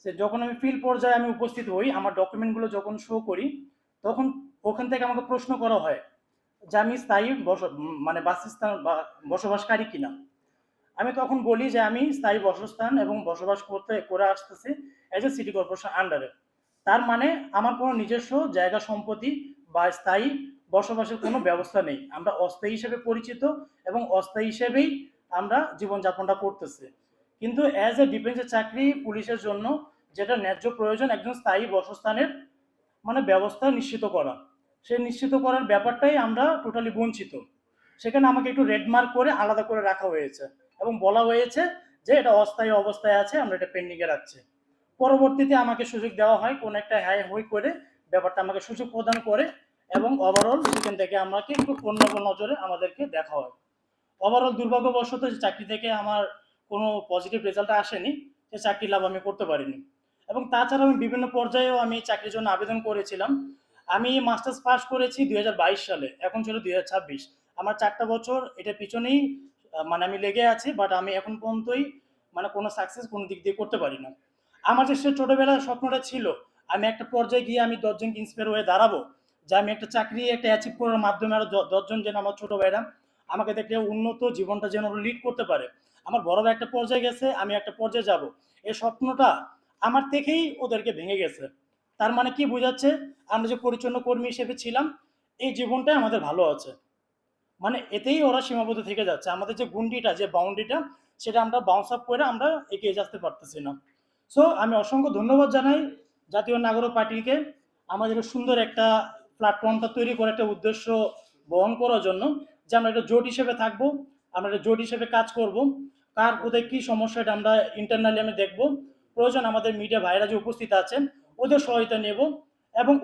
সে যখন আমি ফিল্ড পর্যায়ে আমি উপস্থিত হই, আমার ডকুমেন্টগুলো যখন শো করি, তখন ওখান থেকে আমাকে প্রশ্ন করা হয় যে আমি স্থায়ী মানে বাসস্থান বা বসবাসকারী কিনা। আমি তখন বলি যে আমি স্থায়ী বাসস্থান এবং বসবাস করে আসতেছি এজ এ সিটি কর্পোরেশন আন্ডারে। তার মানে আমার কোনো নিজস্ব জায়গা সম্পত্তি বা স্থায়ী বসবাসের কোনো ব্যবস্থা নেই। আমরা অস্থায়ী হিসেবে পরিচিত এবং অস্থায়ী হিসেবেই আমরা জীবনযাপনটা করতেছি। কিন্তু অ্যাজ এ ডিফেন্সের চাকরি পুলিশের জন্য যেটা ন্যায্য প্রয়োজন একজন স্থায়ী বাসস্থানের মানে ব্যবস্থা নিশ্চিত করা, সেই নিশ্চিত করার ব্যাপারটাই আমরা টোটালি বঞ্চিত। সেখানে আমাকে একটু রেড মার্ক করে আলাদা করে রাখা হয়েছে এবং বলা হয়েছে যে এটা অস্থায়ী অবস্থায় আছে, আমরা এটা পেন্ডিংয়ে রাখছি। পরবর্তীতে আমাকে সুযোগ দেওয়া হয় কোন একটা হ্যায় হই করে ব্যাপারটা আমাকে সুযোগ প্রদান করে এবং ওভারঅল সেখান থেকে আমাকে একটু অন্য নজরে আমাদেরকে দেখা হয়। ওভারঅল দুর্ভাগ্যবশত যে চাকরি থেকে আমার কোনো পজিটিভ রেজাল্ট আসেনি, সে চাকরি লাভ আমি করতে পারিনি। এবং তাছাড়া আমি বিভিন্ন পর্যায়েও আমি চাকরির জন্য আবেদন করেছিলাম। আমি মাস্টার্স পাস করেছি 2022 সালে, এখন ছিল 2026। আমার 4টা বছর এটার পিছনেই মানে আমি লেগে আছি, বাট আমি এখন পর্যন্তই মানে কোনো সাকসেস কোনো দিক দিয়ে করতে পারি না। আমার যে সে ছোটবেলার স্বপ্নটা ছিল আমি একটা পর্যায়ে গিয়ে আমি 10জনকে ইন্সপায়ার হয়ে দাঁড়াবো, যে আমি একটা চাকরি একটা অ্যাচিভ করার মাধ্যমে আরো 10জন যেন আমার ছোট ভাইরা আমাকে দেখে উন্নত জীবনটা যেন লিড করতে পারে। আমার বড় ভাই একটা পর্যায়ে গেছে, আমি একটা পর্যায়ে যাব, এই স্বপ্নটা আমার থেকেই ওদেরকে ভেঙে গেছে। তার মানে কি বোঝাচ্ছে, আমরা যে পরিচ্ছন্ন কর্মী হিসেবে ছিলাম এই জীবনটাই আমাদের ভালো আছে, মানে এতেই ওরা সীমাবদ্ধ থেকে যাচ্ছে। আমাদের যে গুন্ডিটা যে বাউন্ডারিটা সেটা আমরা বাউন্স আপ করে আমরা এগিয়ে যেতে পারতেছি না। সো আমি অসংখ্য ধন্যবাদ জানাই জাতীয় নাগরিক পার্টিকে আমাদের সুন্দর একটা প্ল্যাটফর্মটা তৈরি করে একটা উদ্দেশ্য বহন করার জন্য, যে আমরা একটা জোট হিসেবে থাকবো, আমরা একটা জোট হিসেবে কাজ করব। কার কোথায় কি সমস্যা এটা আমরা ইন্টারনালি আমি দেখবো, প্রয়োজন আমাদের মিডিয়া ভাইরা যে উপস্থিত আছেন ওদের সহায়তা নেব এবং